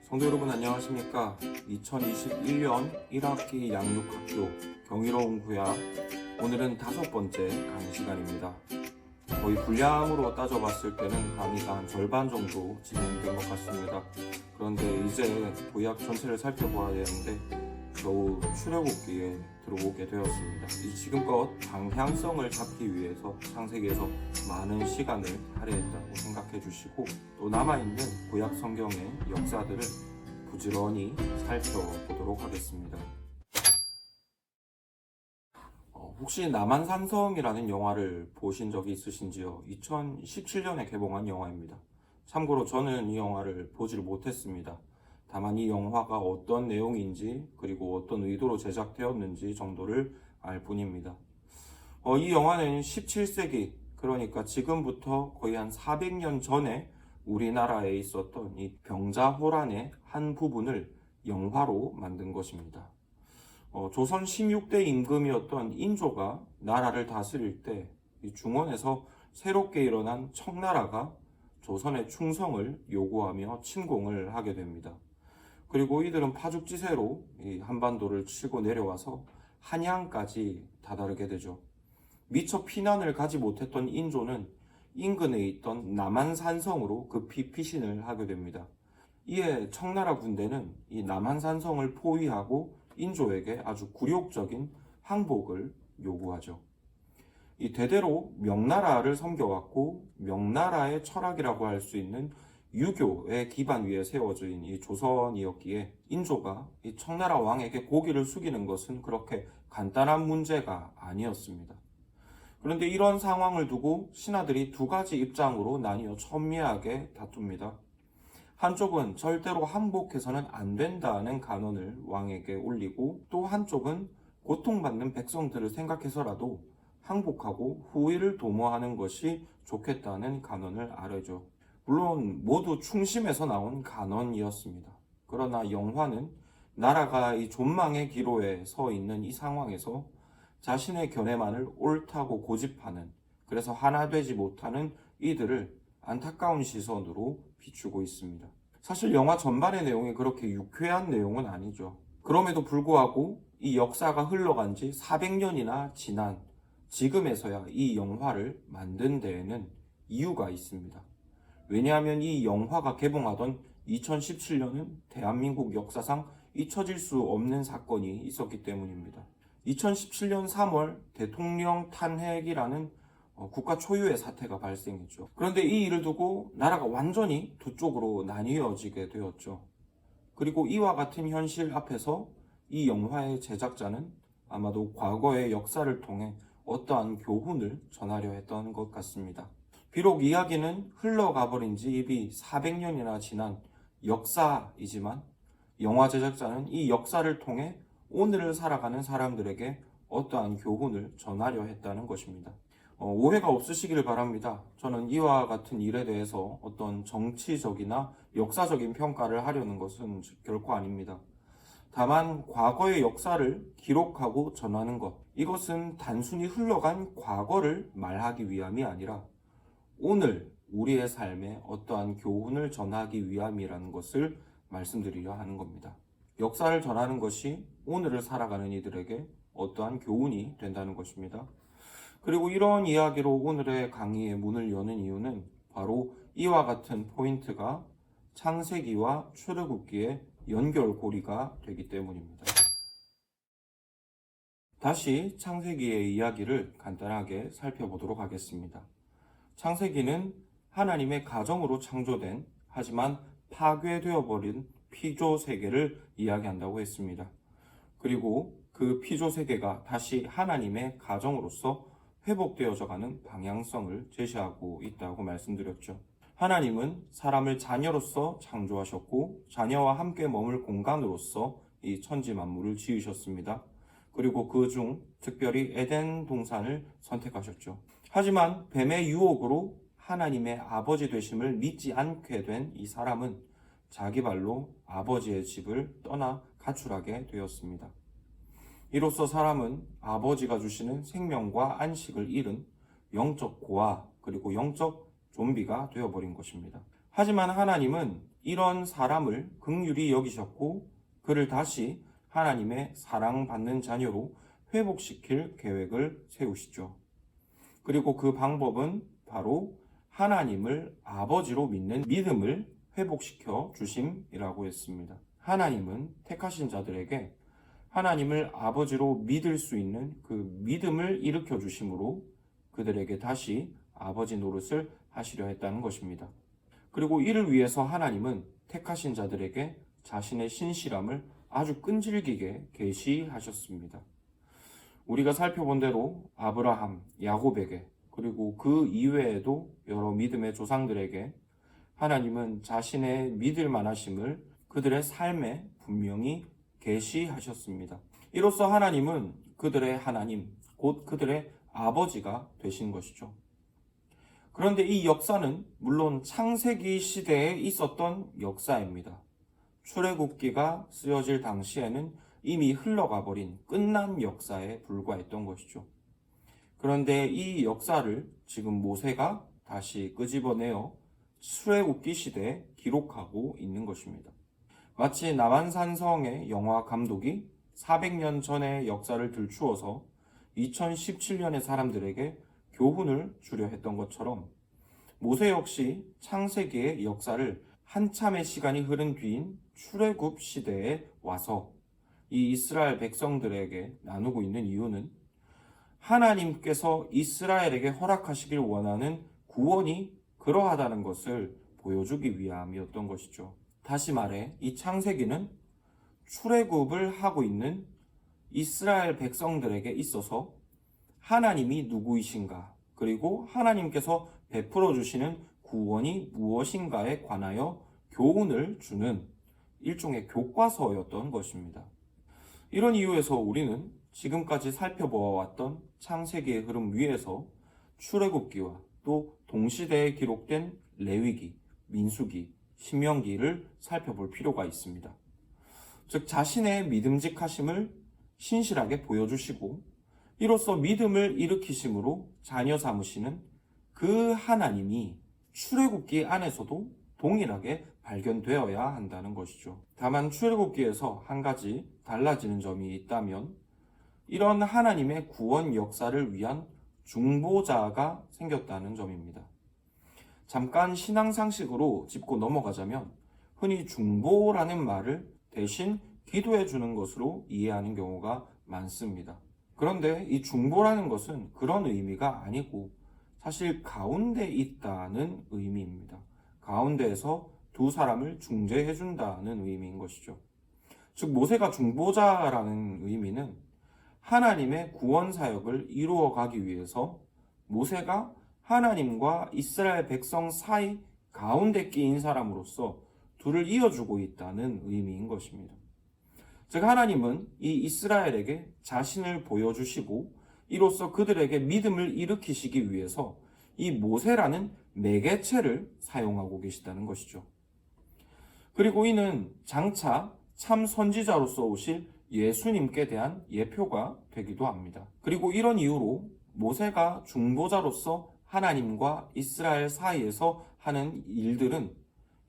성도 여러분 안녕하십니까. 2021년 1학기 양육학교 경이로운 구약, 오늘은 5번째 강의 시간입니다. 거의 분량으로 따져봤을 때는 강의가 한 절반 정도 진행된 것 같습니다. 그런데 이제 구약 전체를 살펴봐야 되는데 겨우 출애굽기에 들어오게 되었습니다. 이 지금껏 방향성을 잡기 위해서 창세기에서 많은 시간을 할애했다고 생각해 주시고, 또 남아있는 구약 성경의 역사들을 부지런히 살펴보도록 하겠습니다. 혹시 남한산성이라는 영화를 보신 적이 있으신지요? 2017년에 개봉한 영화입니다. 참고로 저는 이 영화를 보지를 못했습니다. 다만 이 영화가 어떤 내용인지 그리고 어떤 의도로 제작되었는지 정도를 알 뿐입니다. 이 영화는 17세기, 그러니까 지금부터 거의 한 400년 전에 우리나라에 있었던 이 병자호란의 한 부분을 영화로 만든 것입니다. 조선 16대 임금이었던 인조가 나라를 다스릴 때 이 중원에서 새롭게 일어난 청나라가 조선의 충성을 요구하며 침공을 하게 됩니다. 그리고 이들은 파죽지세로 이 한반도를 치고 내려와서 한양까지 다다르게 되죠. 미처 피난을 가지 못했던 인조는 인근에 있던 남한산성으로 급히 피신을 하게 됩니다. 이에 청나라 군대는 이 남한산성을 포위하고 인조에게 아주 굴욕적인 항복을 요구하죠. 이 대대로 명나라를 섬겨왔고 명나라의 철학이라고 할 수 있는 유교의 기반 위에 세워진 이 조선이었기에 인조가 이 청나라 왕에게 고개를 숙이는 것은 그렇게 간단한 문제가 아니었습니다. 그런데 이런 상황을 두고 신하들이 두 가지 입장으로 나뉘어 첨예하게 다툽니다. 한쪽은 절대로 항복해서는 안 된다는 간언을 왕에게 올리고, 또 한쪽은 고통받는 백성들을 생각해서라도 항복하고 후위를 도모하는 것이 좋겠다는 간언을 아뢰죠. 물론 모두 충심에서 나온 간언이었습니다. 그러나 영화는 나라가 이 존망의 기로에 서 있는 이 상황에서 자신의 견해만을 옳다고 고집하는, 그래서 하나 되지 못하는 이들을 안타까운 시선으로 비추고 있습니다. 사실 영화 전반의 내용이 그렇게 유쾌한 내용은 아니죠. 그럼에도 불구하고 이 역사가 흘러간 지 400년이나 지난 지금에서야 이 영화를 만든 데에는 이유가 있습니다. 왜냐하면 이 영화가 개봉하던 2017년은 대한민국 역사상 잊혀질 수 없는 사건이 있었기 때문입니다. 2017년 3월 대통령 탄핵이라는 국가 초유의 사태가 발생했죠. 그런데 이 일을 두고 나라가 완전히 두 쪽으로 나뉘어지게 되었죠. 그리고 이와 같은 현실 앞에서 이 영화의 제작자는 아마도 과거의 역사를 통해 어떠한 교훈을 전하려 했던 것 같습니다. 비록 이야기는 흘러가 버린 지 이미 400년이나 지난 역사이지만 영화 제작자는 이 역사를 통해 오늘을 살아가는 사람들에게 어떠한 교훈을 전하려 했다는 것입니다. 오해가 없으시기를 바랍니다. 저는 이와 같은 일에 대해서 어떤 정치적이나 역사적인 평가를 하려는 것은 결코 아닙니다. 다만 과거의 역사를 기록하고 전하는 것, 이것은 단순히 흘러간 과거를 말하기 위함이 아니라 오늘 우리의 삶에 어떠한 교훈을 전하기 위함이라는 것을 말씀드리려 하는 겁니다. 역사를 전하는 것이 오늘을 살아가는 이들에게 어떠한 교훈이 된다는 것입니다. 그리고 이런 이야기로 오늘의 강의의 문을 여는 이유는 바로 이와 같은 포인트가 창세기와 출애굽기의 연결고리가 되기 때문입니다. 다시 창세기의 이야기를 간단하게 살펴보도록 하겠습니다. 창세기는 하나님의 가정으로 창조된, 하지만 파괴되어 버린 피조 세계를 이야기한다고 했습니다. 그리고 그 피조 세계가 다시 하나님의 가정으로서 회복되어져 가는 방향성을 제시하고 있다고 말씀드렸죠. 하나님은 사람을 자녀로서 창조하셨고 자녀와 함께 머물 공간으로서 이 천지 만물을 지으셨습니다. 그리고 그중 특별히 에덴 동산을 선택하셨죠. 하지만 뱀의 유혹으로 하나님의 아버지 되심을 믿지 않게 된 이 사람은 자기 발로 아버지의 집을 떠나 가출하게 되었습니다. 이로써 사람은 아버지가 주시는 생명과 안식을 잃은 영적 고아, 그리고 영적 좀비가 되어버린 것입니다. 하지만 하나님은 이런 사람을 긍휼히 여기셨고 그를 다시 하나님의 사랑받는 자녀로 회복시킬 계획을 세우시죠. 그리고 그 방법은 바로 하나님을 아버지로 믿는 믿음을 회복시켜 주심이라고 했습니다. 하나님은 택하신 자들에게 하나님을 아버지로 믿을 수 있는 그 믿음을 일으켜 주심으로 그들에게 다시 아버지 노릇을 하시려 했다는 것입니다. 그리고 이를 위해서 하나님은 택하신 자들에게 자신의 신실함을 아주 끈질기게 계시하셨습니다. 우리가 살펴본 대로 아브라함, 야곱에게 그리고 그 이외에도 여러 믿음의 조상들에게 하나님은 자신의 믿을 만하심을 그들의 삶에 분명히 계시하셨습니다. 이로써 하나님은 그들의 하나님, 곧 그들의 아버지가 되신 것이죠. 그런데 이 역사는 물론 창세기 시대에 있었던 역사입니다. 출애굽기가 쓰여질 당시에는 이미 흘러가 버린 끝난 역사에 불과했던 것이죠. 그런데 이 역사를 지금 모세가 다시 끄집어내어 출애굽기 시대에 기록하고 있는 것입니다. 마치 남한산성의 영화 감독이 400년 전의 역사를 들추어서 2017년의 사람들에게 교훈을 주려 했던 것처럼 모세 역시 창세기의 역사를 한참의 시간이 흐른 뒤인 출애굽 시대에 와서 이 이스라엘 백성들에게 나누고 있는 이유는 하나님께서 이스라엘에게 허락하시길 원하는 구원이 그러하다는 것을 보여주기 위함이었던 것이죠. 다시 말해 이 창세기는 출애굽을 하고 있는 이스라엘 백성들에게 있어서 하나님이 누구이신가 그리고 하나님께서 베풀어 주시는 구원이 무엇인가에 관하여 교훈을 주는 일종의 교과서였던 것입니다. 이런 이유에서 우리는 지금까지 살펴보아왔던 창세기의 흐름 위에서 출애굽기와 또 동시대에 기록된 레위기, 민수기, 신명기를 살펴볼 필요가 있습니다. 즉 자신의 믿음직하심을 신실하게 보여주시고 이로써 믿음을 일으키심으로 자녀 삼으시는 그 하나님이 출애굽기 안에서도 동일하게 발견되어야 한다는 것이죠. 다만 출애굽기에서 한 가지 달라지는 점이 있다면 이런 하나님의 구원 역사를 위한 중보자가 생겼다는 점입니다. 잠깐 신앙 상식으로 짚고 넘어가자면 흔히 중보라는 말을 대신 기도해 주는 것으로 이해하는 경우가 많습니다. 그런데 이 중보라는 것은 그런 의미가 아니고 사실 가운데 있다는 의미입니다. 가운데에서 두 사람을 중재해 준다는 의미인 것이죠. 즉 모세가 중보자라는 의미는 하나님의 구원 사역을 이루어 가기 위해서 모세가 하나님과 이스라엘 백성 사이 가운데 끼인 사람으로서 둘을 이어주고 있다는 의미인 것입니다. 즉 하나님은 이 이스라엘에게 자신을 보여주시고 이로써 그들에게 믿음을 일으키시기 위해서 이 모세라는 매개체를 사용하고 계시다는 것이죠. 그리고 이는 장차 참 선지자로서 오실 예수님께 대한 예표가 되기도 합니다. 그리고 이런 이유로 모세가 중보자로서 하나님과 이스라엘 사이에서 하는 일들은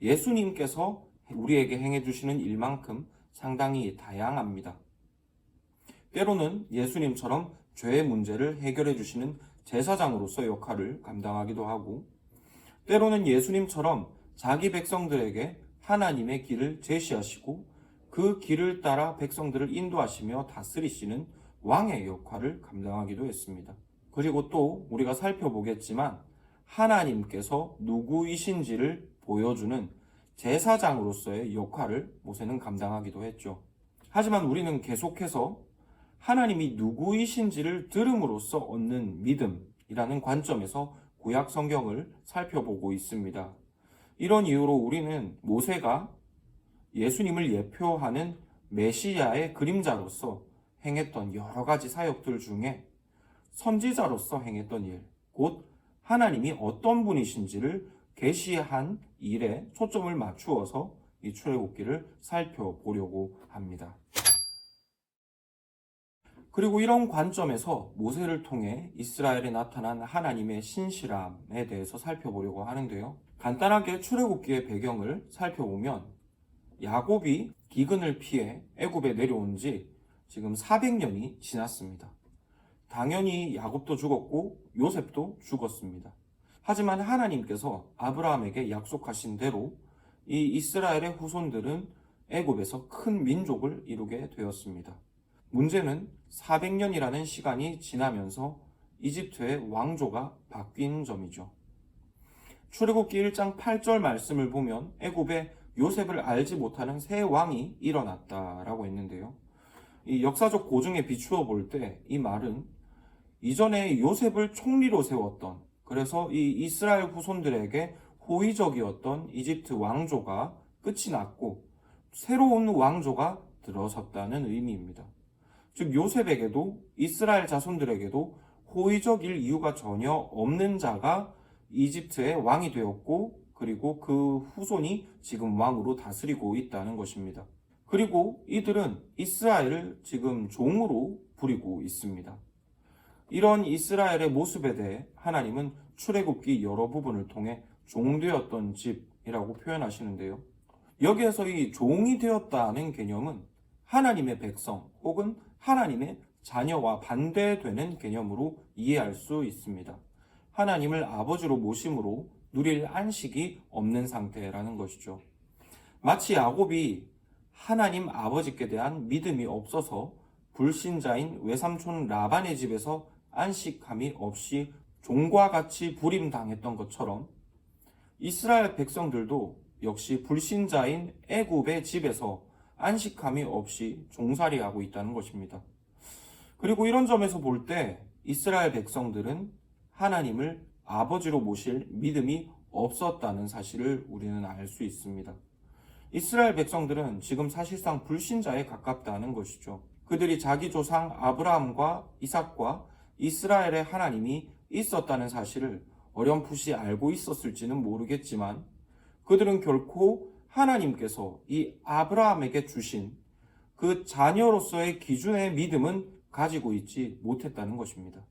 예수님께서 우리에게 행해 주시는 일만큼 상당히 다양합니다. 때로는 예수님처럼 죄의 문제를 해결해 주시는 제사장으로서 역할을 감당하기도 하고 때로는 예수님처럼 자기 백성들에게 하나님의 길을 제시하시고 그 길을 따라 백성들을 인도하시며 다스리시는 왕의 역할을 감당하기도 했습니다. 그리고 또 우리가 살펴보겠지만 하나님께서 누구이신지를 보여주는 제사장으로서의 역할을 모세는 감당하기도 했죠. 하지만 우리는 계속해서 하나님이 누구이신지를 들음으로써 얻는 믿음이라는 관점에서 구약 성경을 살펴보고 있습니다. 이런 이유로 우리는 모세가 예수님을 예표하는 메시아의 그림자로서 행했던 여러 가지 사역들 중에 선지자로서 행했던 일, 곧 하나님이 어떤 분이신지를 계시한 일에 초점을 맞추어서 이 출애굽기를 살펴보려고 합니다. 그리고 이런 관점에서 모세를 통해 이스라엘에 나타난 하나님의 신실함에 대해서 살펴보려고 하는데요. 간단하게 출애굽기의 배경을 살펴보면 야곱이 기근을 피해 애굽에 내려온 지 지금 400년이 지났습니다. 당연히 야곱도 죽었고 요셉도 죽었습니다. 하지만 하나님께서 아브라함에게 약속하신 대로 이 이스라엘의 후손들은 애굽에서 큰 민족을 이루게 되었습니다. 문제는 400년이라는 시간이 지나면서 이집트의 왕조가 바뀐 점이죠. 출애굽기 1장 8절 말씀을 보면 애굽에 요셉을 알지 못하는 새 왕이 일어났다라고 했는데요. 이 역사적 고증에 비추어 볼 때 이 말은 이전에 요셉을 총리로 세웠던, 그래서 이 이스라엘 후손들에게 호의적이었던 이집트 왕조가 끝이 났고 새로운 왕조가 들어섰다는 의미입니다. 즉 요셉에게도 이스라엘 자손들에게도 호의적일 이유가 전혀 없는 자가 이집트의 왕이 되었고, 그리고 그 후손이 지금 왕으로 다스리고 있다는 것입니다. 그리고 이들은 이스라엘을 지금 종으로 부리고 있습니다. 이런 이스라엘의 모습에 대해 하나님은 출애굽기 여러 부분을 통해 종되었던 집이라고 표현하시는데요. 여기에서 이 종이 되었다는 개념은 하나님의 백성 혹은 하나님의 자녀와 반대되는 개념으로 이해할 수 있습니다. 하나님을 아버지로 모심으로 누릴 안식이 없는 상태라는 것이죠. 마치 야곱이 하나님 아버지께 대한 믿음이 없어서 불신자인 외삼촌 라반의 집에서 안식함이 없이 종과 같이 부림당했던 것처럼 이스라엘 백성들도 역시 불신자인 애굽의 집에서 안식함이 없이 종살이하고 있다는 것입니다. 그리고 이런 점에서 볼 때 이스라엘 백성들은 하나님을 아버지로 모실 믿음이 없었다는 사실을 우리는 알 수 있습니다. 이스라엘 백성들은 지금 사실상 불신자에 가깝다는 것이죠. 그들이 자기 조상 아브라함과 이삭과 이스라엘의 하나님이 있었다는 사실을 어렴풋이 알고 있었을지는 모르겠지만 그들은 결코 하나님께서 이 아브라함에게 주신 그 자녀로서의 기준의 믿음은 가지고 있지 못했다는 것입니다.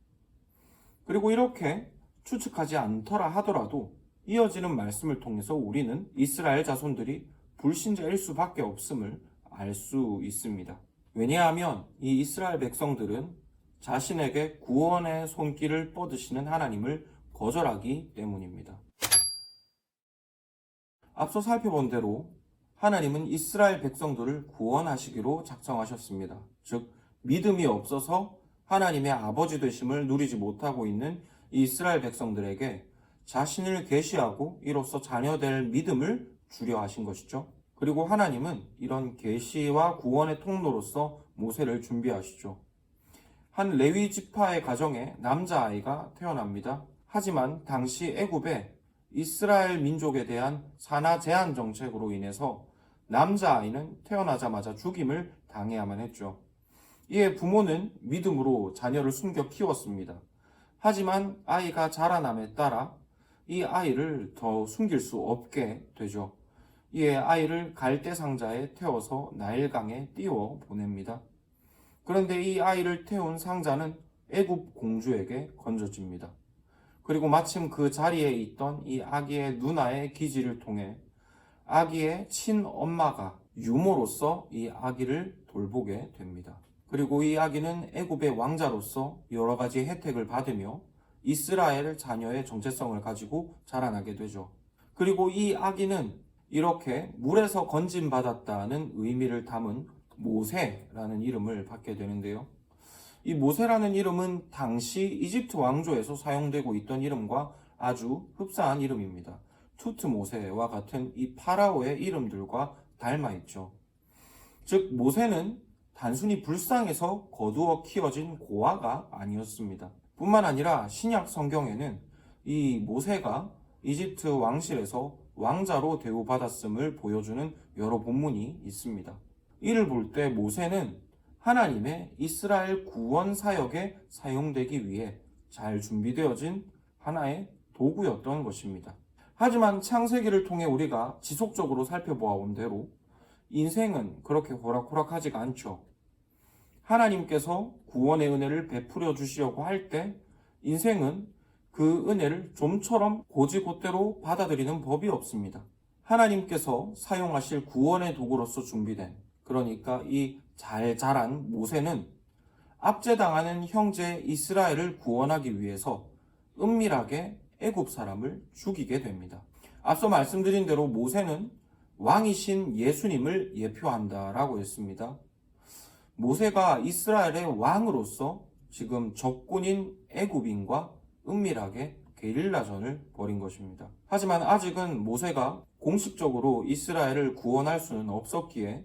그리고 이렇게 추측하지 않더라 하더라도 이어지는 말씀을 통해서 우리는 이스라엘 자손들이 불신자일 수밖에 없음을 알 수 있습니다. 왜냐하면 이 이스라엘 백성들은 자신에게 구원의 손길을 뻗으시는 하나님을 거절하기 때문입니다. 앞서 살펴본 대로 하나님은 이스라엘 백성들을 구원하시기로 작정하셨습니다. 즉 믿음이 없어서 하나님의 아버지 되심을 누리지 못하고 있는 이 이스라엘 백성들에게 자신을 계시하고 이로써 자녀될 믿음을 주려 하신 것이죠. 그리고 하나님은 이런 계시와 구원의 통로로서 모세를 준비하시죠. 한 레위 지파의 가정에 남자아이가 태어납니다. 하지만 당시 애굽에 이스라엘 민족에 대한 산하 제한 정책으로 인해서 남자아이는 태어나자마자 죽임을 당해야만 했죠. 이에 부모는 믿음으로 자녀를 숨겨 키웠습니다. 하지만 아이가 자라남에 따라 이 아이를 더 숨길 수 없게 되죠. 이에 아이를 갈대 상자에 태워서 나일강에 띄워 보냅니다. 그런데 이 아이를 태운 상자는 애굽 공주에게 건져집니다. 그리고 마침 그 자리에 있던 이 아기의 누나의 기지를 통해 아기의 친엄마가 유모로서 이 아기를 돌보게 됩니다. 그리고 이 아기는 애굽의 왕자로서 여러 가지 혜택을 받으며 이스라엘 자녀의 정체성을 가지고 자라나게 되죠. 그리고 이 아기는 이렇게 물에서 건짐받았다는 의미를 담은 모세라는 이름을 받게 되는데요. 이 모세라는 이름은 당시 이집트 왕조에서 사용되고 있던 이름과 아주 흡사한 이름입니다. 투트모세와 같은 이 파라오의 이름들과 닮아 있죠. 즉 모세는 단순히 불쌍해서 거두어 키워진 고아가 아니었습니다. 뿐만 아니라 신약 성경에는 이 모세가 이집트 왕실에서 왕자로 대우받았음을 보여주는 여러 본문이 있습니다. 이를 볼 때 모세는 하나님의 이스라엘 구원 사역에 사용되기 위해 잘 준비되어진 하나의 도구였던 것입니다. 하지만 창세기를 통해 우리가 지속적으로 살펴보아 온 대로 인생은 그렇게 호락호락하지가 않죠. 하나님께서 구원의 은혜를 베풀어 주시려고 할 때 인생은 그 은혜를 좀처럼 곧이곧대로 받아들이는 법이 없습니다. 하나님께서 사용하실 구원의 도구로서 준비된, 그러니까 이 잘 자란 모세는 압제당하는 형제 이스라엘을 구원하기 위해서 은밀하게 애굽 사람을 죽이게 됩니다. 앞서 말씀드린 대로 모세는 왕이신 예수님을 예표한다라고 했습니다. 모세가 이스라엘의 왕으로서 지금 적군인 애굽인과 은밀하게 게릴라전을 벌인 것입니다. 하지만 아직은 모세가 공식적으로 이스라엘을 구원할 수는 없었기에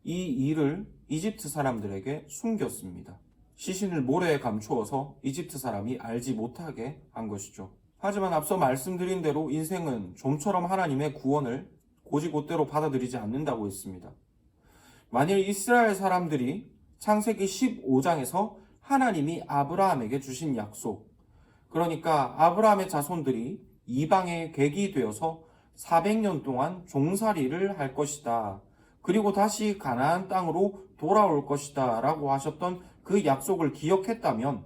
이 일을 이집트 사람들에게 숨겼습니다. 시신을 모래에 감추어서 이집트 사람이 알지 못하게 한 것이죠. 하지만 앞서 말씀드린 대로 인생은 좀처럼 하나님의 구원을 곧이곧대로 받아들이지 않는다고 했습니다. 만일 이스라엘 사람들이 창세기 15장에서 하나님이 아브라함에게 주신 약속, 그러니까 아브라함의 자손들이 이방의 객이 되어서 400년 동안 종살이를 할 것이다. 그리고 다시 가나안 땅으로 돌아올 것이다 라고 하셨던 그 약속을 기억했다면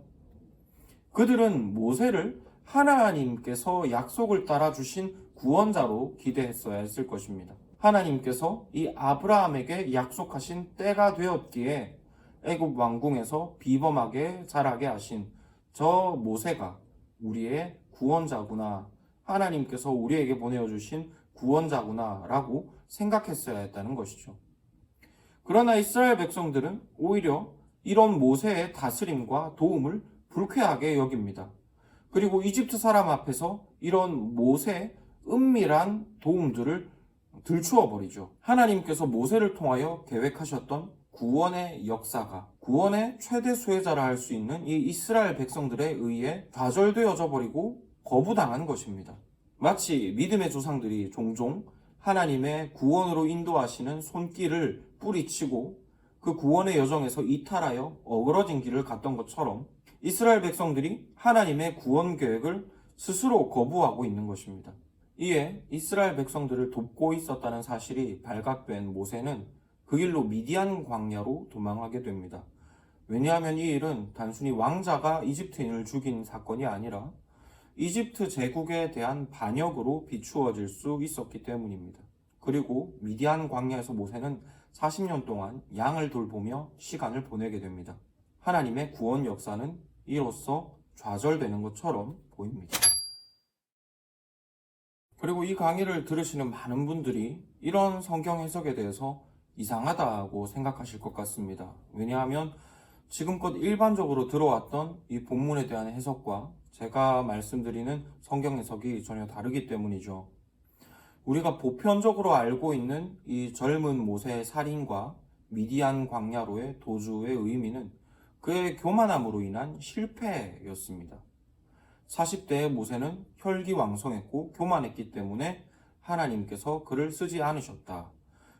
그들은 모세를 하나님께서 약속을 따라 주신 구원자로 기대했어야 했을 것입니다. 하나님께서 이 아브라함에게 약속하신 때가 되었기에 애굽 왕궁에서 비범하게 자라게 하신 저 모세가 우리의 구원자구나, 하나님께서 우리에게 보내주신 구원자구나 라고 생각했어야 했다는 것이죠. 그러나 이스라엘 백성들은 오히려 이런 모세의 다스림과 도움을 불쾌하게 여깁니다. 그리고 이집트 사람 앞에서 이런 모세의 은밀한 도움들을 들추어 버리죠. 하나님께서 모세를 통하여 계획하셨던 구원의 역사가, 구원의 최대 수혜자라 할 수 있는 이 이스라엘 백성들에 의해 좌절되어져 버리고 거부당한 것입니다. 마치 믿음의 조상들이 종종 하나님의 구원으로 인도하시는 손길을 뿌리치고 그 구원의 여정에서 이탈하여 어그러진 길을 갔던 것처럼 이스라엘 백성들이 하나님의 구원 계획을 스스로 거부하고 있는 것입니다. 이에 이스라엘 백성들을 돕고 있었다는 사실이 발각된 모세는 그 길로 미디안 광야로 도망하게 됩니다. 왜냐하면 이 일은 단순히 왕자가 이집트인을 죽인 사건이 아니라 이집트 제국에 대한 반역으로 비추어질 수 있었기 때문입니다. 그리고 미디안 광야에서 모세는 40년 동안 양을 돌보며 시간을 보내게 됩니다. 하나님의 구원 역사는 이로써 좌절되는 것처럼 보입니다. 그리고 이 강의를 들으시는 많은 분들이 이런 성경 해석에 대해서 이상하다고 생각하실 것 같습니다. 왜냐하면 지금껏 일반적으로 들어왔던 이 본문에 대한 해석과 제가 말씀드리는 성경 해석이 전혀 다르기 때문이죠. 우리가 보편적으로 알고 있는 이 젊은 모세의 살인과 미디안 광야로의 도주의 의미는 그의 교만함으로 인한 실패였습니다. 40대의 모세는 혈기왕성했고 교만했기 때문에 하나님께서 그를 쓰지 않으셨다.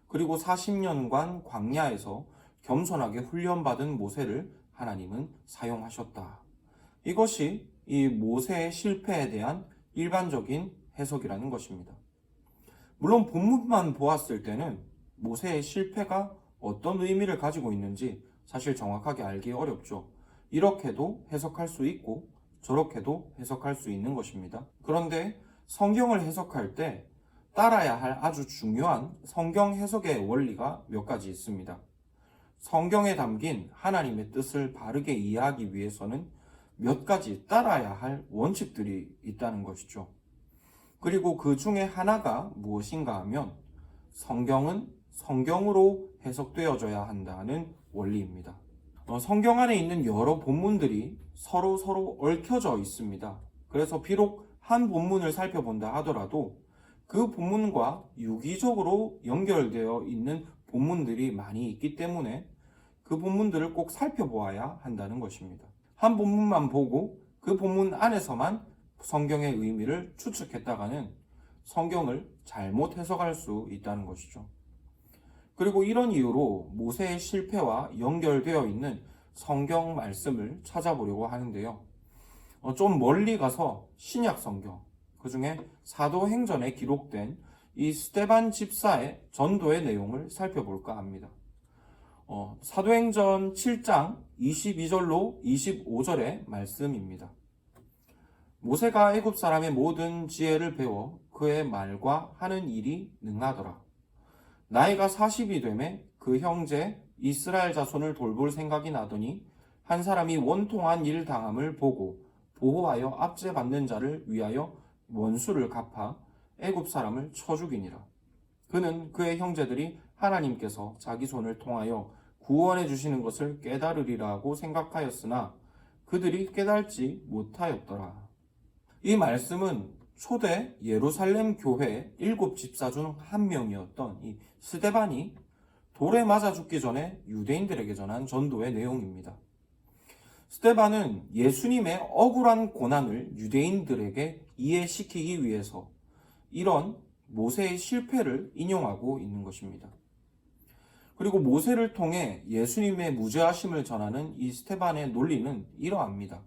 그리고 40년간 광야에서 겸손하게 훈련받은 모세를 하나님은 사용하셨다. 이것이 이 모세의 실패에 대한 일반적인 해석이라는 것입니다. 물론 본문만 보았을 때는 모세의 실패가 어떤 의미를 가지고 있는지 사실 정확하게 알기 어렵죠. 이렇게도 해석할 수 있고 저렇게도 해석할 수 있는 것입니다. 그런데 성경을 해석할 때 따라야 할 아주 중요한 성경 해석의 원리가 몇 가지 있습니다. 성경에 담긴 하나님의 뜻을 바르게 이해하기 위해서는 몇 가지 따라야 할 원칙들이 있다는 것이죠. 그리고 그 중에 하나가 무엇인가 하면 성경은 성경으로 해석되어져야 한다는 원리입니다. 성경 안에 있는 여러 본문들이 서로 얽혀져 있습니다. 그래서 비록 한 본문을 살펴본다 하더라도 그 본문과 유기적으로 연결되어 있는 본문들이 많이 있기 때문에 그 본문들을 꼭 살펴보아야 한다는 것입니다. 한 본문만 보고 그 본문 안에서만 성경의 의미를 추측했다가는 성경을 잘못 해석할 수 있다는 것이죠. 그리고 이런 이유로 모세의 실패와 연결되어 있는 성경 말씀을 찾아보려고 하는데요. 좀 멀리 가서 신약 성경, 그 중에 사도행전에 기록된 이 스데반 집사의 전도의 내용을 살펴볼까 합니다. 사도행전 7장 22절로 25절의 말씀입니다. 모세가 애굽 사람의 모든 지혜를 배워 그의 말과 하는 일이 능하더라. 나이가 40이 되매 그 형제 이스라엘 자손을 돌볼 생각이 나더니 한 사람이 원통한 일 당함을 보고 보호하여 압제받는 자를 위하여 원수를 갚아 애굽 사람을 쳐 죽이니라. 그는 그의 형제들이 하나님께서 자기 손을 통하여 구원해 주시는 것을 깨달으리라고 생각하였으나 그들이 깨달지 못하였더라. 이 말씀은 초대 예루살렘 교회 7집사 중 한 명이었던 이 스데반이 돌에 맞아 죽기 전에 유대인들에게 전한 전도의 내용입니다. 스데반은 예수님의 억울한 고난을 유대인들에게 이해시키기 위해서 이런 모세의 실패를 인용하고 있는 것입니다. 그리고 모세를 통해 예수님의 무죄하심을 전하는 이 스데반의 논리는 이러합니다.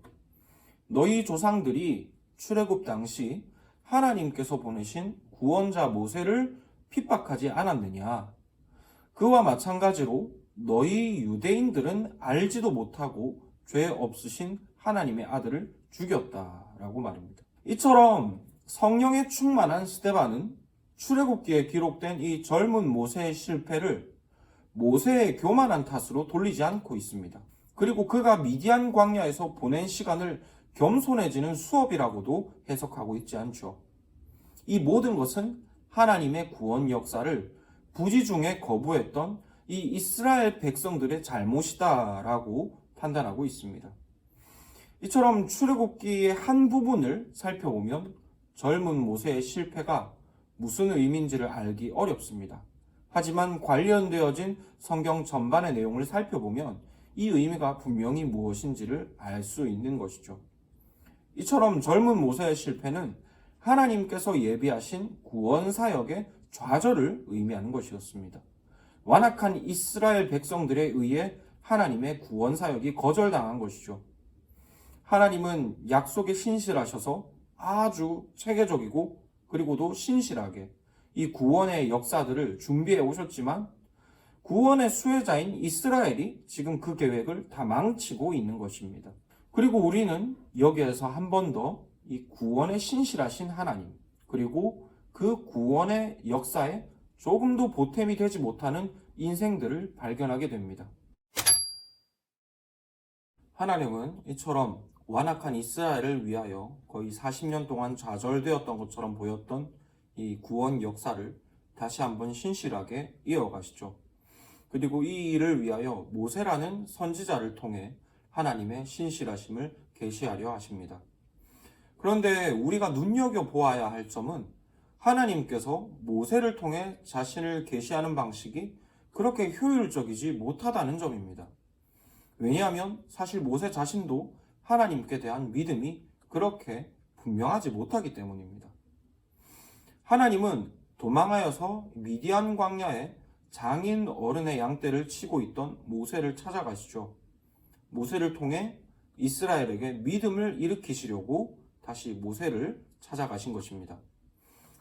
너희 조상들이 출애굽 당시 하나님께서 보내신 구원자 모세를 핍박하지 않았느냐? 그와 마찬가지로 너희 유대인들은 알지도 못하고 죄 없으신 하나님의 아들을 죽였다라고 말입니다. 이처럼 성령에 충만한 스데반은 출애굽기에 기록된 이 젊은 모세의 실패를 모세의 교만한 탓으로 돌리지 않고 있습니다. 그리고 그가 미디안 광야에서 보낸 시간을 겸손해지는 수업이라고도 해석하고 있지 않죠. 이 모든 것은 하나님의 구원 역사를 부지중에 거부했던 이 이스라엘 백성들의 잘못이다라고 판단하고 있습니다. 이처럼 출애굽기의 한 부분을 살펴보면 젊은 모세의 실패가 무슨 의미인지를 알기 어렵습니다. 하지만 관련되어진 성경 전반의 내용을 살펴보면 이 의미가 분명히 무엇인지를 알 수 있는 것이죠. 이처럼 젊은 모세의 실패는 하나님께서 예비하신 구원 사역의 좌절을 의미하는 것이었습니다. 완악한 이스라엘 백성들에 의해 하나님의 구원 사역이 거절당한 것이죠. 하나님은 약속에 신실하셔서 아주 체계적이고 그리고도 신실하게 이 구원의 역사들을 준비해 오셨지만 구원의 수혜자인 이스라엘이 지금 그 계획을 다 망치고 있는 것입니다. 그리고 우리는 여기에서 한 번 더 이 구원에 신실하신 하나님, 그리고 그 구원의 역사에 조금도 보탬이 되지 못하는 인생들을 발견하게 됩니다. 하나님은 이처럼 완악한 이스라엘을 위하여 거의 40년 동안 좌절되었던 것처럼 보였던 이 구원 역사를 다시 한번 신실하게 이어가시죠. 그리고 이 일을 위하여 모세라는 선지자를 통해 하나님의 신실하심을 계시하려 하십니다. 그런데 우리가 눈여겨보아야 할 점은 하나님께서 모세를 통해 자신을 계시하는 방식이 그렇게 효율적이지 못하다는 점입니다. 왜냐하면 사실 모세 자신도 하나님께 대한 믿음이 그렇게 분명하지 못하기 때문입니다. 하나님은 도망하여서 미디안 광야에 장인 어른의 양떼를 치고 있던 모세를 찾아가시죠. 모세를 통해 이스라엘에게 믿음을 일으키시려고 다시 모세를 찾아가신 것입니다.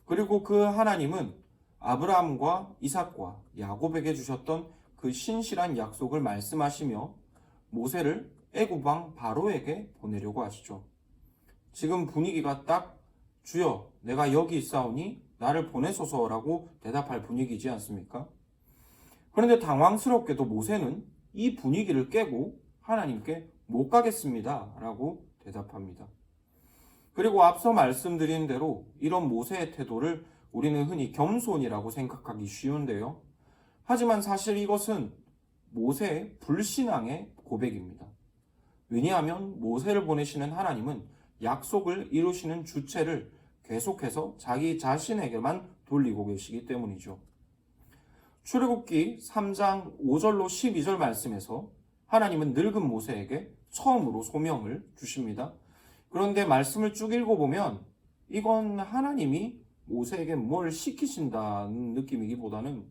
그리고 그 하나님은 아브라함과 이삭과 야곱에게 주셨던 그 신실한 약속을 말씀하시며 모세를 애굽 왕 바로에게 보내려고 하시죠. 지금 분위기가 딱 주여 내가 여기 있사오니 나를 보내소서라고 대답할 분위기지 않습니까? 그런데 당황스럽게도 모세는 이 분위기를 깨고 하나님께 못 가겠습니다 라고 대답합니다. 그리고 앞서 말씀드린 대로 이런 모세의 태도를 우리는 흔히 겸손이라고 생각하기 쉬운데요. 하지만 사실 이것은 모세의 불신앙의 고백입니다. 왜냐하면 모세를 보내시는 하나님은 약속을 이루시는 주체를 계속해서 자기 자신에게만 돌리고 계시기 때문이죠. 출애굽기 3장 5절로 12절 말씀에서 하나님은 늙은 모세에게 처음으로 소명을 주십니다. 그런데 말씀을 쭉 읽어보면 이건 하나님이 모세에게 뭘 시키신다는 느낌이기보다는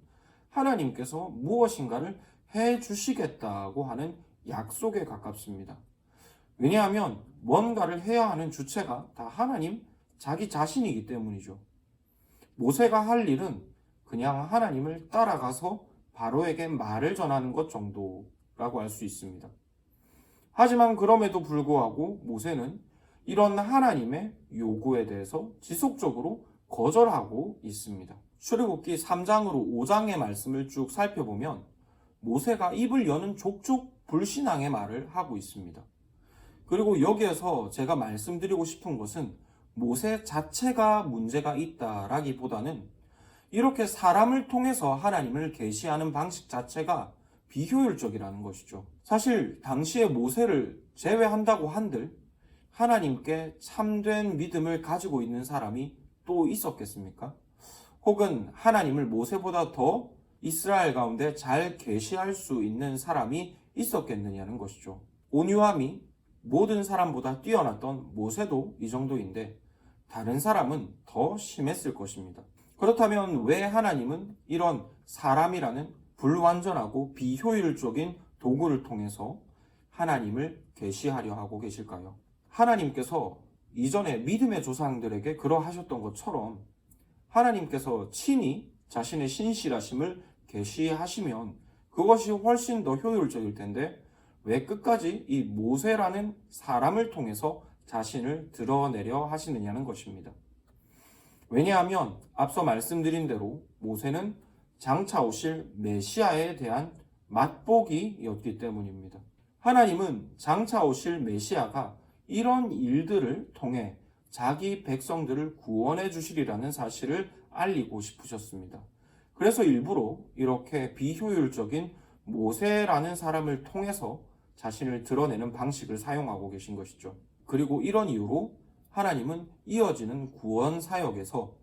하나님께서 무엇인가를 해 주시겠다고 하는 약속에 가깝습니다. 왜냐하면 뭔가를 해야 하는 주체가 다 하나님 자기 자신이기 때문이죠. 모세가 할 일은 그냥 하나님을 따라가서 바로에게 말을 전하는 것 정도라고 할 수 있습니다. 하지만 그럼에도 불구하고 모세는 이런 하나님의 요구에 대해서 지속적으로 거절하고 있습니다. 출애굽기 3장으로 5장의 말씀을 쭉 살펴보면 모세가 입을 여는 족족 불신앙의 말을 하고 있습니다. 그리고 여기에서 제가 말씀드리고 싶은 것은 모세 자체가 문제가 있다라기보다는 이렇게 사람을 통해서 하나님을 계시하는 방식 자체가 비효율적이라는 것이죠. 사실 당시에 모세를 제외한다고 한들 하나님께 참된 믿음을 가지고 있는 사람이 또 있었겠습니까? 혹은 하나님을 모세보다 더 이스라엘 가운데 잘 계시할 수 있는 사람이 있었겠느냐는 것이죠. 온유함이 모든 사람보다 뛰어났던 모세도 이 정도인데 다른 사람은 더 심했을 것입니다. 그렇다면 왜 하나님은 이런 사람이라는 불완전하고 비효율적인 도구를 통해서 하나님을 계시하려 하고 계실까요? 하나님께서 이전에 믿음의 조상들에게 그러하셨던 것처럼 하나님께서 친히 자신의 신실하심을 계시하시면 그것이 훨씬 더 효율적일 텐데 왜 끝까지 이 모세라는 사람을 통해서 자신을 드러내려 하시느냐는 것입니다. 왜냐하면 앞서 말씀드린 대로 모세는 장차 오실 메시아에 대한 맛보기였기 때문입니다. 하나님은 장차 오실 메시아가 이런 일들을 통해 자기 백성들을 구원해 주시리라는 사실을 알리고 싶으셨습니다. 그래서 일부러 이렇게 비효율적인 모세라는 사람을 통해서 자신을 드러내는 방식을 사용하고 계신 것이죠. 그리고 이런 이유로 하나님은 이어지는 구원 사역에서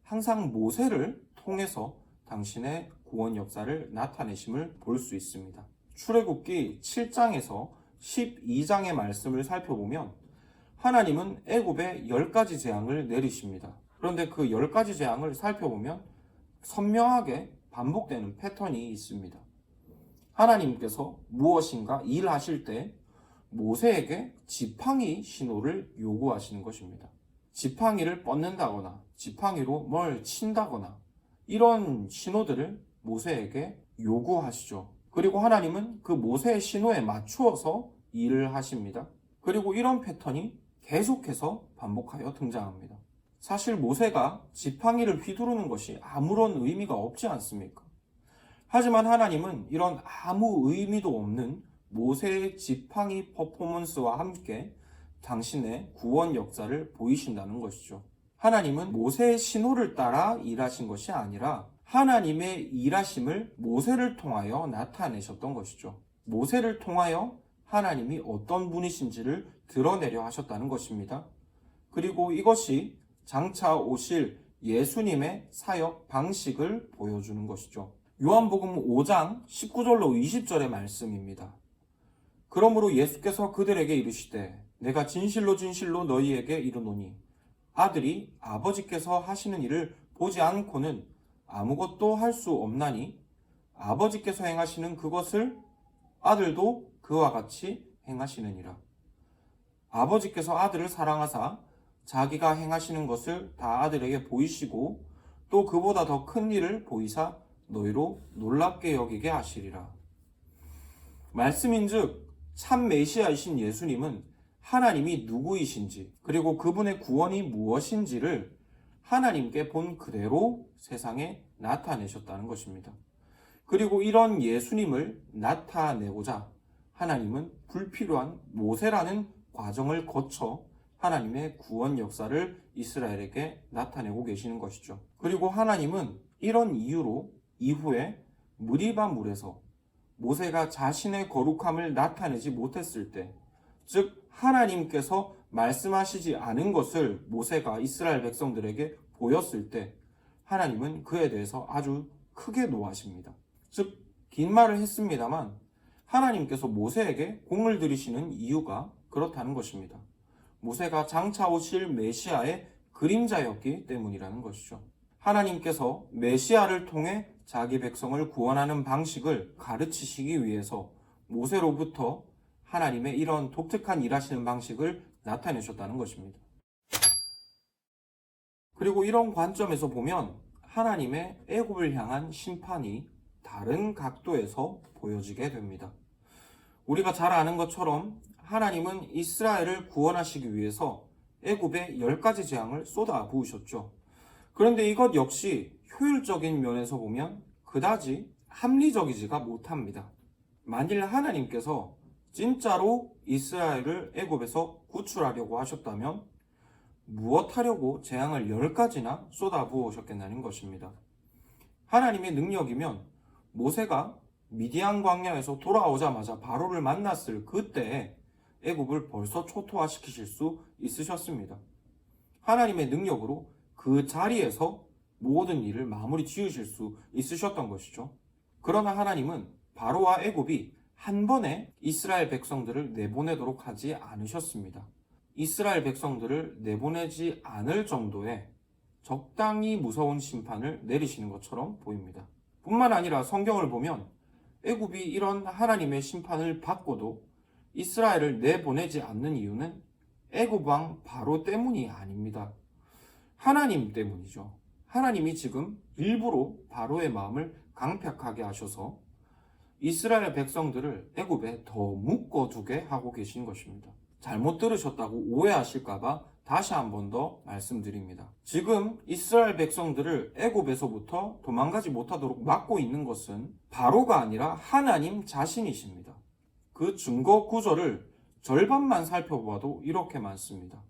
항상 모세를 통해서 당신의 구원 역사를 나타내심을 볼 수 있습니다. 출애굽기 7장에서 12장의 말씀을 살펴보면 하나님은 애굽에 10가지 재앙을 내리십니다. 그런데 그 10가지 재앙을 살펴보면 선명하게 반복되는 패턴이 있습니다. 하나님께서 무엇인가 일하실 때 모세에게 지팡이 신호를 요구하시는 것입니다. 지팡이를 뻗는다거나 지팡이로 뭘 친다거나 이런 신호들을 모세에게 요구하시죠. 그리고 하나님은 그 모세의 신호에 맞추어서 일을 하십니다. 그리고 이런 패턴이 계속해서 반복하여 등장합니다. 사실 모세가 지팡이를 휘두르는 것이 아무런 의미가 없지 않습니까? 하지만 하나님은 이런 아무 의미도 없는 모세의 지팡이 퍼포먼스와 함께 당신의 구원 역사를 보이신다는 것이죠. 하나님은 모세의 신호를 따라 일하신 것이 아니라 하나님의 일하심을 모세를 통하여 나타내셨던 것이죠. 모세를 통하여 하나님이 어떤 분이신지를 드러내려 하셨다는 것입니다. 그리고 이것이 장차 오실 예수님의 사역 방식을 보여주는 것이죠. 요한복음 5장 19절로 20절의 말씀입니다. 그러므로 예수께서 그들에게 이르시되 내가 진실로 진실로 너희에게 이르노니 아들이 아버지께서 하시는 일을 보지 않고는 아무것도 할 수 없나니 아버지께서 행하시는 그것을 아들도 그와 같이 행하시느니라. 아버지께서 아들을 사랑하사 자기가 행하시는 것을 다 아들에게 보이시고 또 그보다 더 큰 일을 보이사 너희로 놀랍게 여기게 하시리라. 말씀인즉 참 메시아이신 예수님은 하나님이 누구이신지 그리고 그분의 구원이 무엇인지를 하나님께 본 그대로 세상에 나타내셨다는 것입니다. 그리고 이런 예수님을 나타내고자 하나님은 불필요한 모세라는 과정을 거쳐 하나님의 구원 역사를 이스라엘에게 나타내고 계시는 것이죠. 그리고 하나님은 이런 이유로 이후에 무리바 물에서 모세가 자신의 거룩함을 나타내지 못했을 때, 즉 하나님께서 말씀하시지 않은 것을 모세가 이스라엘 백성들에게 보였을 때 하나님은 그에 대해서 아주 크게 노하십니다. 즉 긴 말을 했습니다만 하나님께서 모세에게 공을 들이시는 이유가 그렇다는 것입니다. 모세가 장차 오실 메시아의 그림자였기 때문이라는 것이죠. 하나님께서 메시아를 통해 자기 백성을 구원하는 방식을 가르치시기 위해서 모세로부터 하나님의 이런 독특한 일하시는 방식을 나타내셨다는 것입니다. 그리고 이런 관점에서 보면 하나님의 애굽을 향한 심판이 다른 각도에서 보여지게 됩니다. 우리가 잘 아는 것처럼 하나님은 이스라엘을 구원하시기 위해서 애굽에 10가지 재앙을 쏟아 부으셨죠. 그런데 이것 역시 효율적인 면에서 보면 그다지 합리적이지가 못합니다. 만일 하나님께서 진짜로 이스라엘을 애굽에서 구출하려고 하셨다면 무엇하려고 재앙을 10가지나 쏟아 부으셨겠냐는 것입니다. 하나님의 능력이면 모세가 미디안 광야에서 돌아오자마자 바로를 만났을 그때에 애굽을 벌써 초토화시키실 수 있으셨습니다. 하나님의 능력으로 그 자리에서 모든 일을 마무리 지으실 수 있으셨던 것이죠. 그러나 하나님은 바로와 애굽이 한 번에 이스라엘 백성들을 내보내도록 하지 않으셨습니다. 이스라엘 백성들을 내보내지 않을 정도의 적당히 무서운 심판을 내리시는 것처럼 보입니다. 뿐만 아니라 성경을 보면 애굽이 이런 하나님의 심판을 받고도 이스라엘을 내보내지 않는 이유는 애굽 왕 바로 때문이 아닙니다. 하나님 때문이죠. 하나님이 지금 일부러 바로의 마음을 강팍하게 하셔서 이스라엘 백성들을 애굽에 더 묶어두게 하고 계신 것입니다. 잘못 들으셨다고 오해하실까봐 다시 한 번 더 말씀드립니다. 지금 이스라엘 백성들을 애굽에서부터 도망가지 못하도록 막고 있는 것은 바로가 아니라 하나님 자신이십니다. 그 증거 구절을 절반만 살펴봐도 이렇게 많습니다.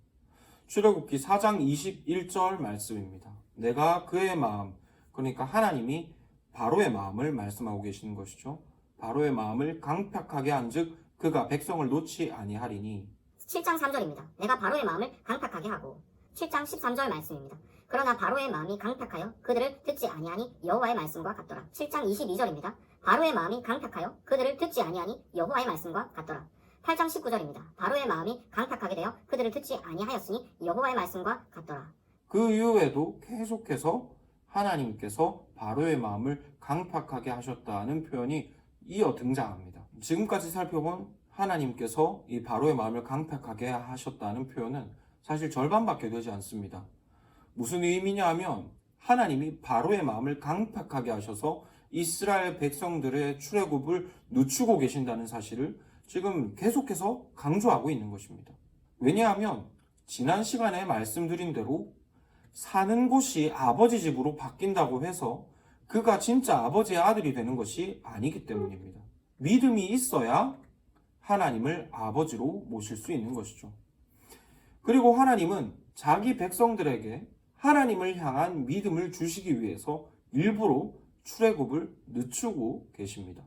출애굽기 4장 21절 말씀입니다. 내가 그의 마음, 그러니까 하나님이 바로의 마음을 말씀하고 계시는 것이죠. 바로의 마음을 강팍하게 한즉 그가 백성을 놓지 아니하리니. 7장 3절입니다. 내가 바로의 마음을 강팍하게 하고. 7장 13절 말씀입니다. 그러나 바로의 마음이 강팍하여 그들을 듣지 아니하니 여호와의 말씀과 같더라. 7장 22절입니다. 바로의 마음이 강팍하여 그들을 듣지 아니하니 여호와의 말씀과 같더라. 8장 19절입니다. 바로의 마음이 강팍하게 되어 그들을 듣지 아니하였으니 여호와의 말씀과 같더라. 그 이후에도 계속해서 하나님께서 바로의 마음을 강팍하게 하셨다는 표현이 이어 등장합니다. 지금까지 살펴본 하나님께서 이 바로의 마음을 강팍하게 하셨다는 표현은 사실 절반밖에 되지 않습니다. 무슨 의미냐 하면 하나님이 바로의 마음을 강팍하게 하셔서 이스라엘 백성들의 출애굽을 늦추고 계신다는 사실을 지금 계속해서 강조하고 있는 것입니다. 왜냐하면 지난 시간에 말씀드린 대로 사는 곳이 아버지 집으로 바뀐다고 해서 그가 진짜 아버지의 아들이 되는 것이 아니기 때문입니다. 믿음이 있어야 하나님을 아버지로 모실 수 있는 것이죠. 그리고 하나님은 자기 백성들에게 하나님을 향한 믿음을 주시기 위해서 일부러 출애굽을 늦추고 계십니다.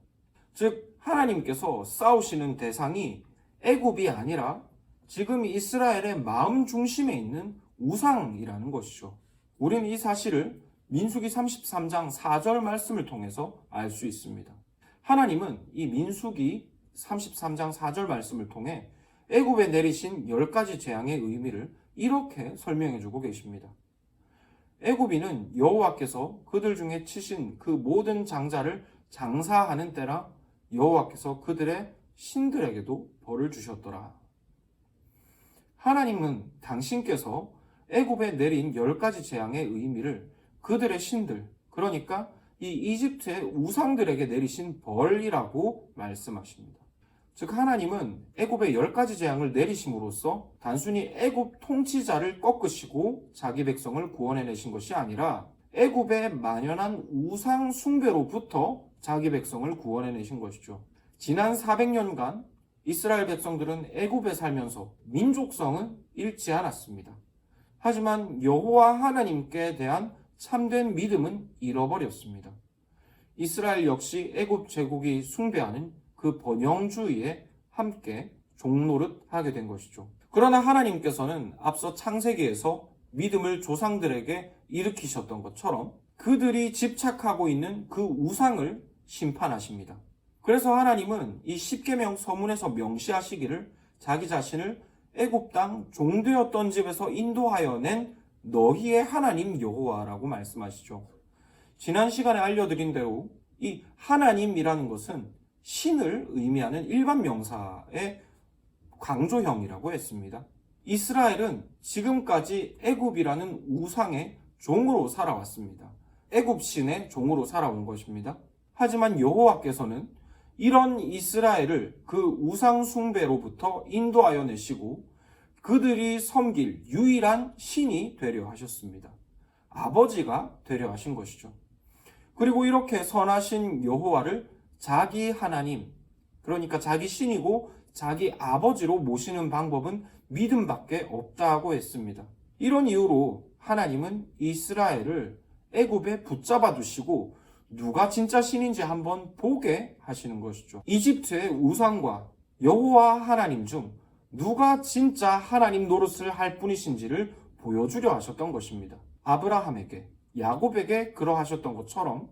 즉 하나님께서 싸우시는 대상이 애굽이 아니라 지금 이스라엘의 마음 중심에 있는 우상이라는 것이죠. 우리는 이 사실을 민수기 33장 4절 말씀을 통해서 알 수 있습니다. 하나님은 이 민수기 33장 4절 말씀을 통해 애굽에 내리신 10가지 재앙의 의미를 이렇게 설명해주고 계십니다. 애굽인은 여호와께서 그들 중에 치신 그 모든 장자를 장사하는 때라 여호와께서 그들의 신들에게도 벌을 주셨더라. 하나님은 당신께서 애굽에 내린 10가지 재앙의 의미를 그들의 신들, 그러니까 이 이집트의 우상들에게 내리신 벌이라고 말씀하십니다. 즉 하나님은 애굽에 10가지 재앙을 내리심으로써 단순히 애굽 통치자를 꺾으시고 자기 백성을 구원해내신 것이 아니라 애굽에 만연한 우상 숭배로부터 자기 백성을 구원해내신 것이죠. 지난 400년간 이스라엘 백성들은 애굽에 살면서 민족성은 잃지 않았습니다. 하지만 여호와 하나님께 대한 참된 믿음은 잃어버렸습니다. 이스라엘 역시 애굽 제국이 숭배하는 그 번영주의에 함께 종노릇하게 된 것이죠. 그러나 하나님께서는 앞서 창세기에서 믿음을 조상들에게 일으키셨던 것처럼 그들이 집착하고 있는 그 우상을 심판하십니다. 그래서 하나님은 이 십계명 서문에서 명시하시기를 자기 자신을 애굽 땅 종되었던 집에서 인도하여 낸 너희의 하나님 여호와라고 말씀하시죠. 지난 시간에 알려드린 대로 이 하나님이라는 것은 신을 의미하는 일반 명사의 강조형이라고 했습니다. 이스라엘은 지금까지 애굽이라는 우상의 종으로 살아왔습니다. 애굽 신의 종으로 살아온 것입니다. 하지만 여호와께서는 이런 이스라엘을 그 우상 숭배로부터 인도하여 내시고 그들이 섬길 유일한 신이 되려 하셨습니다. 아버지가 되려 하신 것이죠. 그리고 이렇게 선하신 여호와를 자기 하나님, 그러니까 자기 신이고 자기 아버지로 모시는 방법은 믿음밖에 없다고 했습니다. 이런 이유로 하나님은 이스라엘을 애굽에 붙잡아 두시고 누가 진짜 신인지 한번 보게 하시는 것이죠. 이집트의 우상과 여호와 하나님 중 누가 진짜 하나님 노릇을 할 분이신지를 보여주려 하셨던 것입니다. 아브라함에게, 야곱에게 그러하셨던 것처럼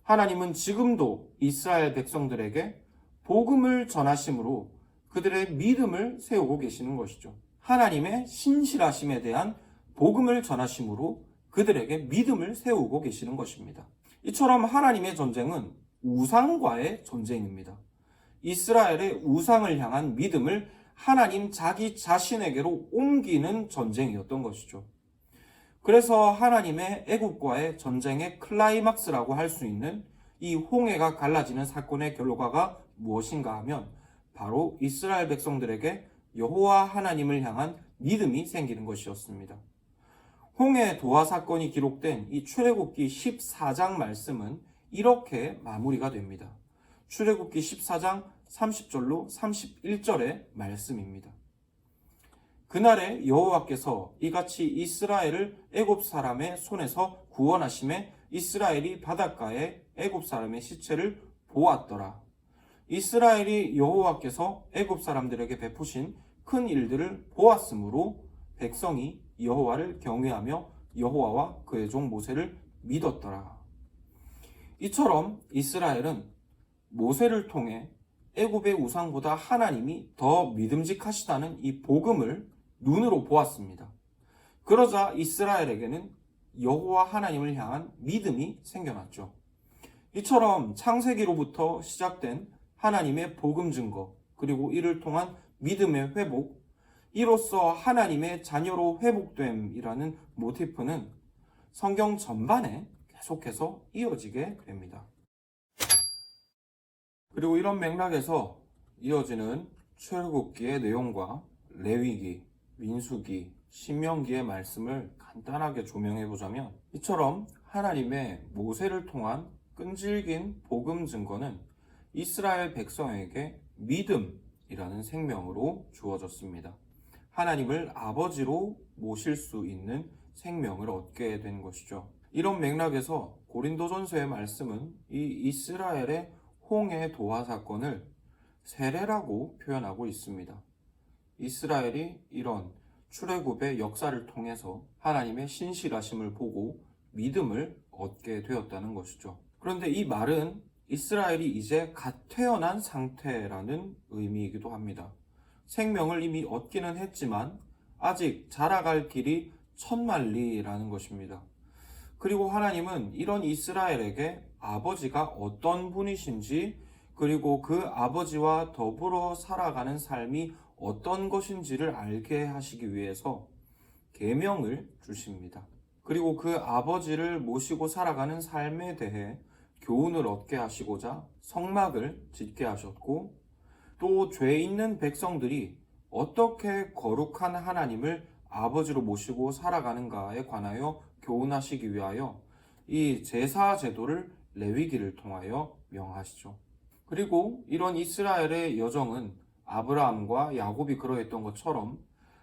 하나님은 지금도 이스라엘 백성들에게 복음을 전하심으로 그들의 믿음을 세우고 계시는 것이죠. 하나님의 신실하심에 대한 복음을 전하심으로 그들에게 믿음을 세우고 계시는 것입니다. 이처럼 하나님의 전쟁은 우상과의 전쟁입니다. 이스라엘의 우상을 향한 믿음을 하나님 자기 자신에게로 옮기는 전쟁이었던 것이죠. 그래서 하나님의 애굽과의 전쟁의 클라이막스라고 할 수 있는 이 홍해가 갈라지는 사건의 결과가 무엇인가 하면 바로 이스라엘 백성들에게 여호와 하나님을 향한 믿음이 생기는 것이었습니다. 홍해 도하 사건이 기록된 이 출애굽기 14장 말씀은 이렇게 마무리가 됩니다. 출애굽기 14장 30절로 31절의 말씀입니다. 그날에 여호와께서 이같이 이스라엘을 애굽 사람의 손에서 구원하심에 이스라엘이 바닷가에 애굽 사람의 시체를 보았더라. 이스라엘이 여호와께서 애굽 사람들에게 베푸신 큰 일들을 보았으므로 백성이 여호와를 경외하며 여호와와 그의 종 모세를 믿었더라. 이처럼 이스라엘은 모세를 통해 애굽의 우상보다 하나님이 더 믿음직하시다는 이 복음을 눈으로 보았습니다. 그러자 이스라엘에게는 여호와 하나님을 향한 믿음이 생겨났죠. 이처럼 창세기로부터 시작된 하나님의 복음 증거, 그리고 이를 통한 믿음의 회복, 이로써 하나님의 자녀로 회복됨이라는 모티프는 성경 전반에 계속해서 이어지게 됩니다. 그리고 이런 맥락에서 이어지는 출애굽기의 내용과 레위기, 민수기, 신명기의 말씀을 간단하게 조명해 보자면, 이처럼 하나님의 모세를 통한 끈질긴 복음 증거는 이스라엘 백성에게 믿음이라는 생명으로 주어졌습니다. 하나님을 아버지로 모실 수 있는 생명을 얻게 된 것이죠. 이런 맥락에서 고린도전서의 말씀은 이 이스라엘의 홍해 도하 사건을 세례라고 표현하고 있습니다. 이스라엘이 이런 출애굽의 역사를 통해서 하나님의 신실하심을 보고 믿음을 얻게 되었다는 것이죠. 그런데 이 말은 이스라엘이 이제 갓 태어난 상태라는 의미이기도 합니다. 생명을 이미 얻기는 했지만 아직 자라갈 길이 천만리라는 것입니다. 그리고 하나님은 이런 이스라엘에게 아버지가 어떤 분이신지, 그리고 그 아버지와 더불어 살아가는 삶이 어떤 것인지를 알게 하시기 위해서 계명을 주십니다. 그리고 그 아버지를 모시고 살아가는 삶에 대해 교훈을 얻게 하시고자 성막을 짓게 하셨고, 또 죄 있는 백성들이 어떻게 거룩한 하나님을 아버지로 모시고 살아가는가에 관하여 교훈하시기 위하여 이 제사 제도를 레위기를 통하여 명하시죠. 그리고 이런 이스라엘의 여정은 아브라함과 야곱이 그러했던 것처럼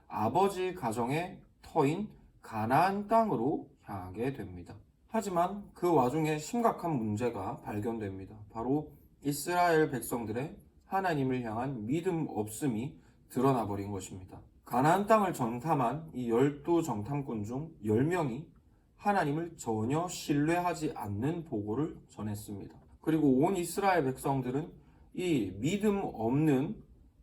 아버지 가정의 터인 가나안 땅으로 향하게 됩니다. 하지만 그 와중에 심각한 문제가 발견됩니다. 바로 이스라엘 백성들의 하나님을 향한 믿음 없음이 드러나 버린 것입니다. 가나안 땅을 정탐한 이 12정탐꾼 중 10명이 하나님을 전혀 신뢰하지 않는 보고를 전했습니다. 그리고 온 이스라엘 백성들은 이 믿음 없는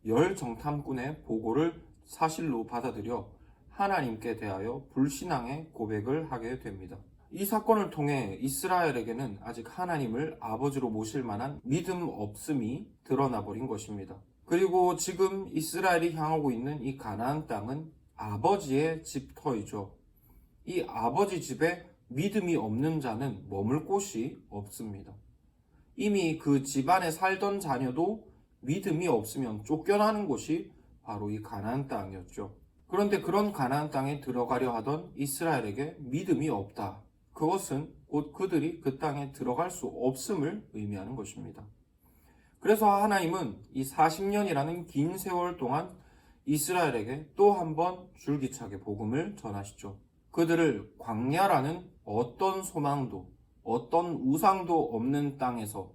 10정탐꾼의 보고를 사실로 받아들여 하나님께 대하여 불신앙의 고백을 하게 됩니다. 이 사건을 통해 이스라엘에게는 아직 하나님을 아버지로 모실 만한 믿음 없음이 드러나 버린 것입니다. 그리고 지금 이스라엘이 향하고 있는 이 가나안 땅은 아버지의 집터이죠. 이 아버지 집에 믿음이 없는 자는 머물 곳이 없습니다. 이미 그 집안에 살던 자녀도 믿음이 없으면 쫓겨나는 곳이 바로 이 가나안 땅이었죠. 그런데 그런 가나안 땅에 들어가려 하던 이스라엘에게 믿음이 없다. 그것은 곧 그들이 그 땅에 들어갈 수 없음을 의미하는 것입니다. 그래서 하나님은 이 40년이라는 긴 세월 동안 이스라엘에게 또 한 번 줄기차게 복음을 전하시죠. 그들을 광야라는 어떤 소망도 어떤 우상도 없는 땅에서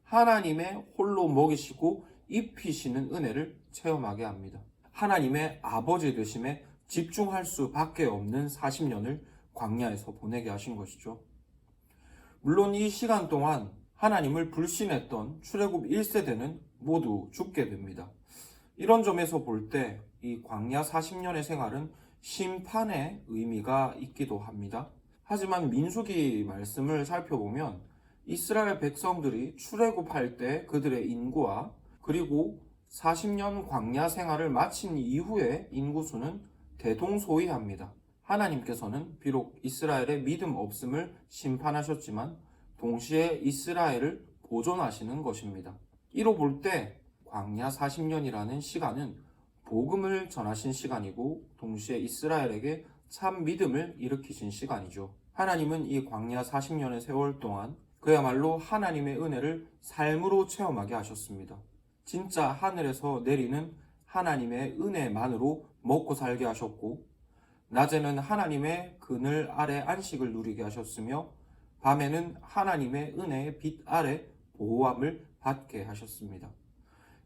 하나님의 홀로 먹이시고 입히시는 은혜를 체험하게 합니다. 하나님의 아버지 되심에 집중할 수밖에 없는 40년을 광야에서 보내게 하신 것이죠. 물론 이 시간 동안 하나님을 불신했던 출애굽 1세대는 모두 죽게 됩니다. 이런 점에서 볼 때 이 광야 40년의 생활은 심판의 의미가 있기도 합니다. 하지만 민수기 말씀을 살펴보면 이스라엘 백성들이 출애굽할 때 그들의 인구와 그리고 40년 광야 생활을 마친 이후의 인구수는 대동소이합니다. 하나님께서는 비록 이스라엘의 믿음 없음을 심판하셨지만 동시에 이스라엘을 보존하시는 것입니다. 이로 볼 때 광야 40년이라는 시간은 복음을 전하신 시간이고 동시에 이스라엘에게 참 믿음을 일으키신 시간이죠. 하나님은 이 광야 40년의 세월 동안 그야말로 하나님의 은혜를 삶으로 체험하게 하셨습니다. 진짜 하늘에서 내리는 하나님의 은혜만으로 먹고 살게 하셨고 낮에는 하나님의 그늘 아래 안식을 누리게 하셨으며 밤에는 하나님의 은혜의 빛 아래 보호함을 받게 하셨습니다.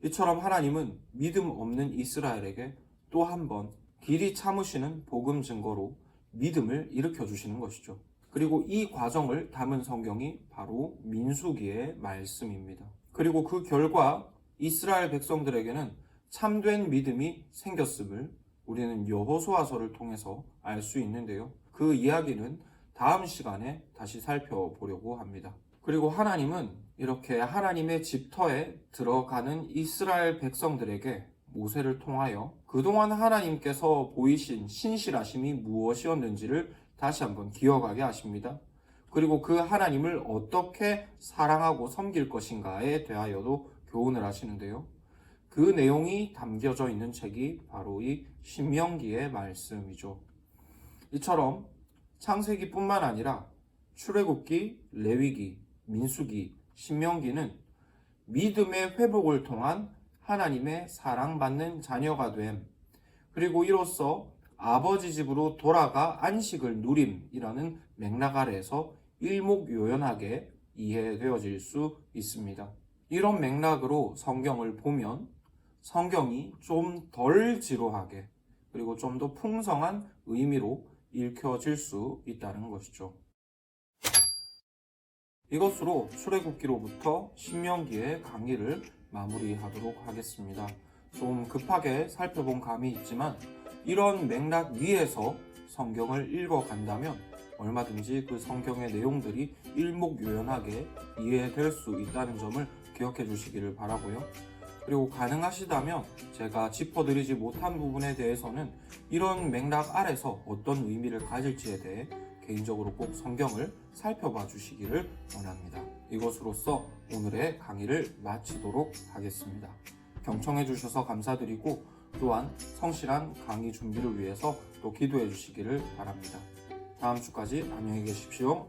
이처럼 하나님은 믿음 없는 이스라엘에게 또 한 번 길이 참으시는 복음 증거로 믿음을 일으켜 주시는 것이죠. 그리고 이 과정을 담은 성경이 바로 민수기의 말씀입니다. 그리고 그 결과 이스라엘 백성들에게는 참된 믿음이 생겼음을 우리는 여호수아서를 통해서 알 수 있는데요. 그 이야기는 다음 시간에 다시 살펴보려고 합니다. 그리고 하나님은 이렇게 하나님의 집터에 들어가는 이스라엘 백성들에게 모세를 통하여 그동안 하나님께서 보이신 신실하심이 무엇이었는지를 다시 한번 기억하게 하십니다. 그리고 그 하나님을 어떻게 사랑하고 섬길 것인가에 대하여도 교훈을 하시는데요. 그 내용이 담겨져 있는 책이 바로 이 신명기의 말씀이죠. 이처럼 창세기뿐만 아니라 출애굽기, 레위기, 민수기, 신명기는 믿음의 회복을 통한 하나님의 사랑받는 자녀가 됨, 그리고 이로써 아버지 집으로 돌아가 안식을 누림이라는 맥락 아래에서 일목요연하게 이해되어질 수 있습니다. 이런 맥락으로 성경을 보면 성경이 좀 덜 지루하게 그리고 좀 더 풍성한 의미로 읽혀질 수 있다는 것이죠. 이것으로 출애굽기로부터 신명기의 강의를 마무리하도록 하겠습니다. 좀 급하게 살펴본 감이 있지만 이런 맥락 위에서 성경을 읽어간다면 얼마든지 그 성경의 내용들이 일목요연하게 이해될 수 있다는 점을 기억해 주시기를 바라고요. 그리고 가능하시다면 제가 짚어드리지 못한 부분에 대해서는 이런 맥락 아래서 어떤 의미를 가질지에 대해 개인적으로 꼭 성경을 살펴봐 주시기를 원합니다. 이것으로써 오늘의 강의를 마치도록 하겠습니다. 경청해 주셔서 감사드리고 또한 성실한 강의 준비를 위해서 또 기도해 주시기를 바랍니다. 다음 주까지 안녕히 계십시오.